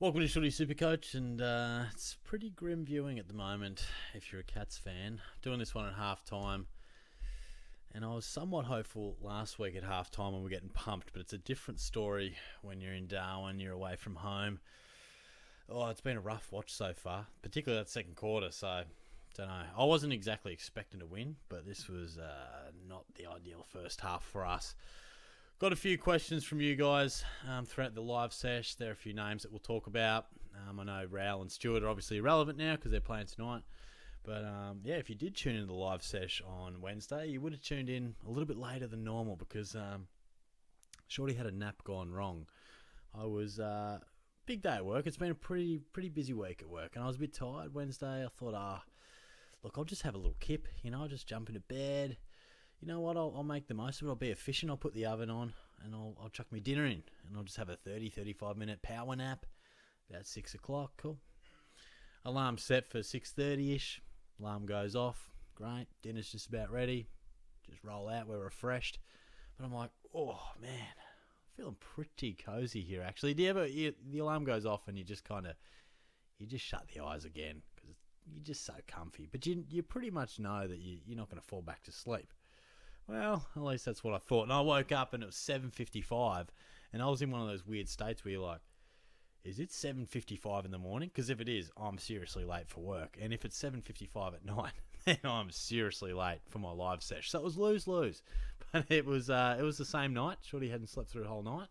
Welcome to Shooty SuperCoach, and it's pretty grim viewing at the moment if you're a Cats fan. Doing this one at half-time, and I was somewhat hopeful last week at half-time when we were getting pumped, but it's a different story when you're in Darwin, you're away from home. Oh, it's been a rough watch so far, particularly that second quarter, so don't know. I wasn't exactly expecting to win, but this was not the ideal first half for us. Got a few questions from you guys throughout the live sesh. There are a few names that we'll talk about. I know Raul and Stewart are obviously irrelevant now because they're playing tonight. But if you did tune into the live sesh on Wednesday, you would have tuned in a little bit later than normal because Shorty had a nap gone wrong. I was big day at work. It's been a pretty busy week at work, and I was a bit tired Wednesday. I thought, look, I'll just have a little kip. I'll just jump into bed. You know what, I'll make the most of it. I'll be efficient. I'll put the oven on and I'll chuck my dinner in and I'll just have a 35 minute power nap about 6 o'clock. Cool. Alarm set for 6:30ish. Alarm goes off. Great. Dinner's just about ready. Just roll out. We're refreshed. But I'm like, oh man, feeling pretty cozy here actually. Do you ever, the alarm goes off and you just shut the eyes again because you're just so comfy. But you pretty much know that you're not going to fall back to sleep. Well, at least that's what I thought. And I woke up and it was 7:55, and I was in one of those weird states where you're like, is it 7:55 in the morning? Because if it is, I'm seriously late for work. And if it's 7:55 at night, then I'm seriously late for my live session. So it was lose-lose. But it was the same night. Shorty hadn't slept through the whole night.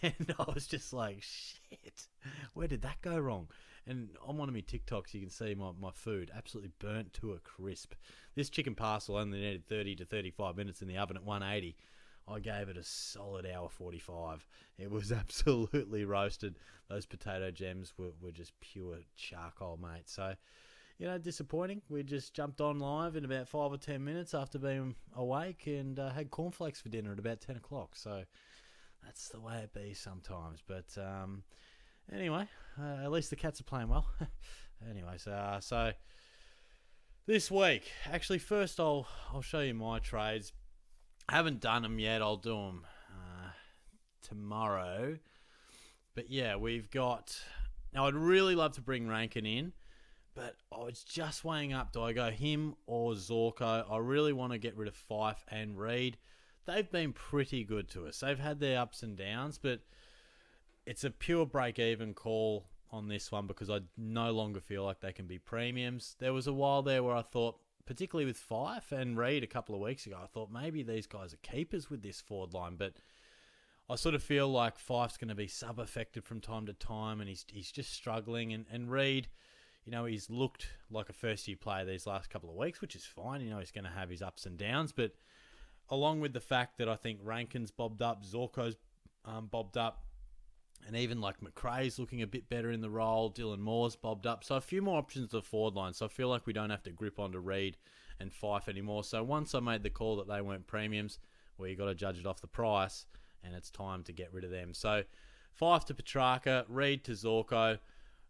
And I was just like, shit, where did that go wrong? And on one of my TikToks, you can see my food absolutely burnt to a crisp. This chicken parcel only needed 30 to 35 minutes in the oven at 180. I gave it a solid hour 45. It was absolutely roasted. Those potato gems were just pure charcoal, mate. So, disappointing. We just jumped on live in about 5 or 10 minutes after being awake and had cornflakes for dinner at about 10 o'clock. So that's the way it be sometimes. But anyway, at least the Cats are playing well. Anyway, so this week, actually, first I'll show you my trades. I haven't done them yet. I'll do them tomorrow. But yeah, we've got. Now, I'd really love to bring Rankine in, but I was just weighing up: do I go him or Zorko? I really want to get rid of Fife and Reed. They've been pretty good to us. They've had their ups and downs, but it's a pure break-even call on this one because I no longer feel like they can be premiums. There was a while there where I thought, particularly with Fife and Reed a couple of weeks ago, I thought maybe these guys are keepers with this forward line, but I sort of feel like Fife's going to be sub-affected from time to time, and he's just struggling. And Reed, he's looked like a first-year player these last couple of weeks, which is fine. He's going to have his ups and downs, but along with the fact that I think Rankine's bobbed up, Zorko's bobbed up, and even like McRae's looking a bit better in the role, Dylan Moore's bobbed up. So a few more options to the forward line. So I feel like we don't have to grip onto Reed and Fife anymore. So once I made the call that they weren't premiums, well, you got to judge it off the price, and it's time to get rid of them. So Fife to Petrarca, Reed to Zorko.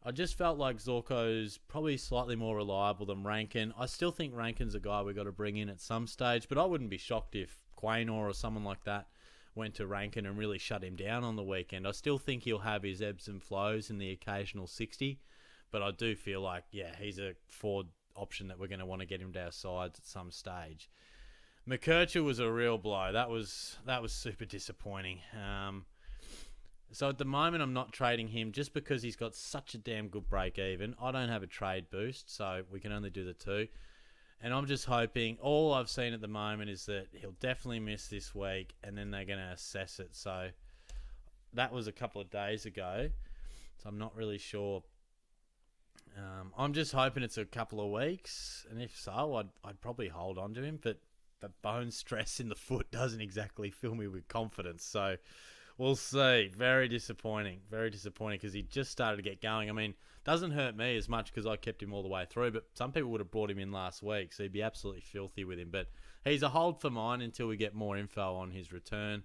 I just felt like Zorko's probably slightly more reliable than Rankine. I still think Rankine's a guy we've got to bring in at some stage, but I wouldn't be shocked if Quaynor or someone like that went to Rankine and really shut him down on the weekend. I still think he'll have his ebbs and flows in the occasional 60, but I do feel like, he's a forward option that we're going to want to get him to our sides at some stage. McKercher was a real blow. That was super disappointing. So at the moment, I'm not trading him just because he's got such a damn good break-even. I don't have a trade boost, so we can only do the two. And I'm just hoping, all I've seen at the moment is that he'll definitely miss this week, and then they're going to assess it. So that was a couple of days ago, so I'm not really sure. I'm just hoping it's a couple of weeks, and if so, I'd probably hold on to him. But the bone stress in the foot doesn't exactly fill me with confidence, so we'll see. Very disappointing because he just started to get going. I mean, doesn't hurt me as much because I kept him all the way through, but some people would have brought him in last week, so he'd be absolutely filthy with him. But he's a hold for mine until we get more info on his return.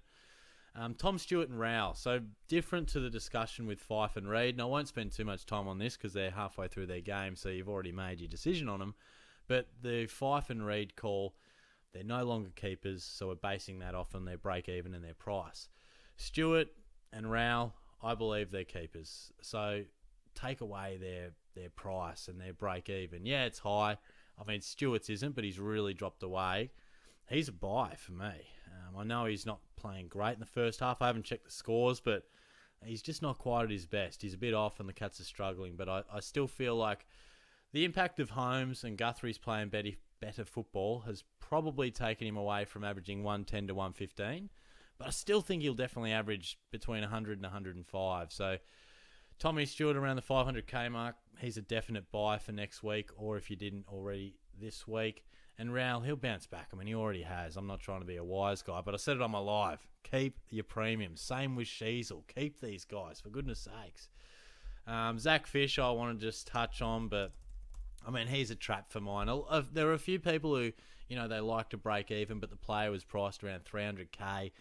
Tom Stewart and Raul. So different to the discussion with Fife and Reed. And I won't spend too much time on this because they're halfway through their game, so you've already made your decision on them. But the Fife and Reed call, they're no longer keepers, so we're basing that off on their break-even and their price. Stewart and Raul, I believe they're keepers. So take away their price and their break even. Yeah, it's high. I mean, Stewart's isn't, but he's really dropped away. He's a buy for me. I know he's not playing great in the first half. I haven't checked the scores, but he's just not quite at his best. He's a bit off and the Cats are struggling, but I still feel like the impact of Holmes and Guthrie's playing better football has probably taken him away from averaging 110 to 115, but I still think he'll definitely average between 100 and 105. So Tommy Stewart around the 500k mark, he's a definite buy for next week, or if you didn't already this week. And Raul, he'll bounce back. I mean, he already has. I'm not trying to be a wise guy, but I said it on my live. Keep your premiums. Same with Sheasel. Keep these guys, for goodness sakes. Zach Fish, I want to just touch on, but I mean, he's a trap for mine. There are a few people who, they like to break even, but the player was priced around 300k.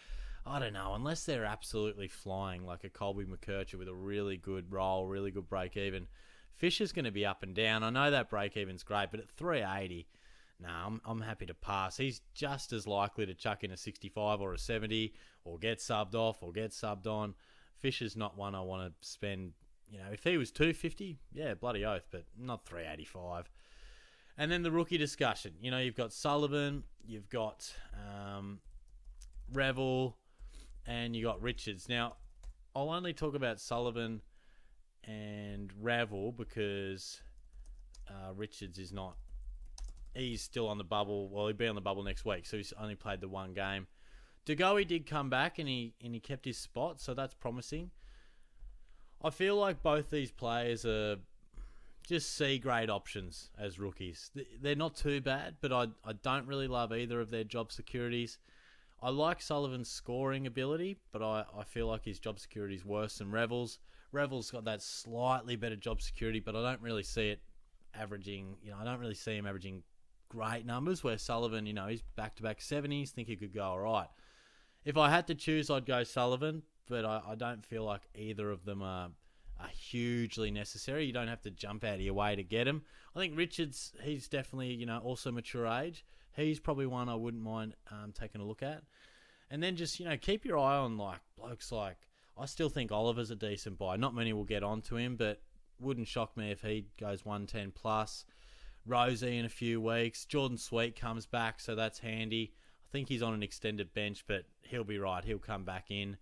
I don't know, unless they're absolutely flying, like a Colby McKercher with a really good roll, really good break even. Fish is going to be up and down. I know that break even's great, but at 380, I'm happy to pass. He's just as likely to chuck in a 65 or a 70, or get subbed off, or get subbed on. Fish is not one I want to spend. If he was 250, yeah, bloody oath, but not 385. And then the rookie discussion. You've got Sullivan, you've got Revel, and you got Richards. Now, I'll only talk about Sullivan and Revel because Richards is not. He's still on the bubble. Well, he'll be on the bubble next week, so he's only played the one game. Degoe did come back and he kept his spot, so that's promising. I feel like both these players are just C-grade options as rookies. They're not too bad, but I don't really love either of their job securities. I like Sullivan's scoring ability, but I feel like his job security is worse than Revel's. Revel's got that slightly better job security, but I don't really see it averaging, I don't really see him averaging great numbers, where Sullivan, he's back-to-back 70s, think he could go all right. If I had to choose, I'd go Sullivan, but I don't feel like either of them are hugely necessary. You don't have to jump out of your way to get him. I think Richards, he's definitely, also mature age. He's probably one I wouldn't mind taking a look at. And then just, keep your eye on blokes like, I still think Oliver's a decent buy. Not many will get onto him, but wouldn't shock me if he goes 110 plus. Rosie in a few weeks. Jordan Sweet comes back, so that's handy. I think he's on an extended bench, but he'll be right. He'll come back in.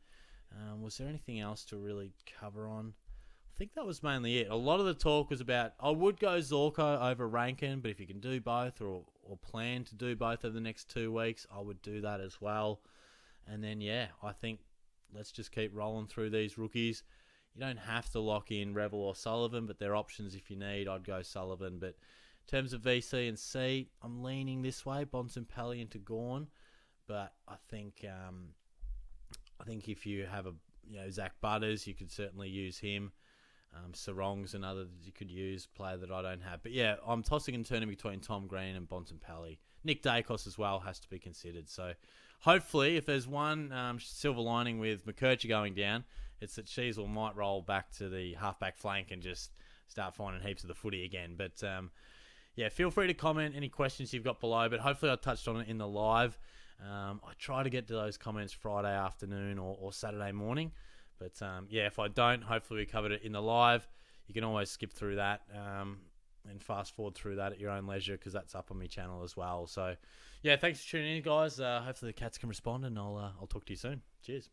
Was there anything else to really cover on? I think that was mainly it. A lot of the talk was about, I would go Zorko over Rankine, but if you can do both or plan to do both over the next 2 weeks, I would do that as well. And then, I think let's just keep rolling through these rookies. You don't have to lock in Revel or Sullivan, but they're options if you need. I'd go Sullivan. But in terms of VC and C, I'm leaning this way, Bontempelli into Gawn. But I think if you have Zach Butters, you could certainly use him. Sarong's another that you could use, player that I don't have. But I'm tossing and turning between Tom Green and Bontempelli. Nick Dacos as well has to be considered. So hopefully, if there's one silver lining with McKercher going down, it's that Sheasel might roll back to the halfback flank and just start finding heaps of the footy again. But feel free to comment any questions you've got below. But hopefully I touched on it in the live. I try to get to those comments Friday afternoon or Saturday morning. But if I don't, hopefully we covered it in the live. You can always skip through that and fast forward through that at your own leisure, because that's up on my channel as well. So, thanks for tuning in, guys. Hopefully the Cats can respond, and I'll talk to you soon. Cheers.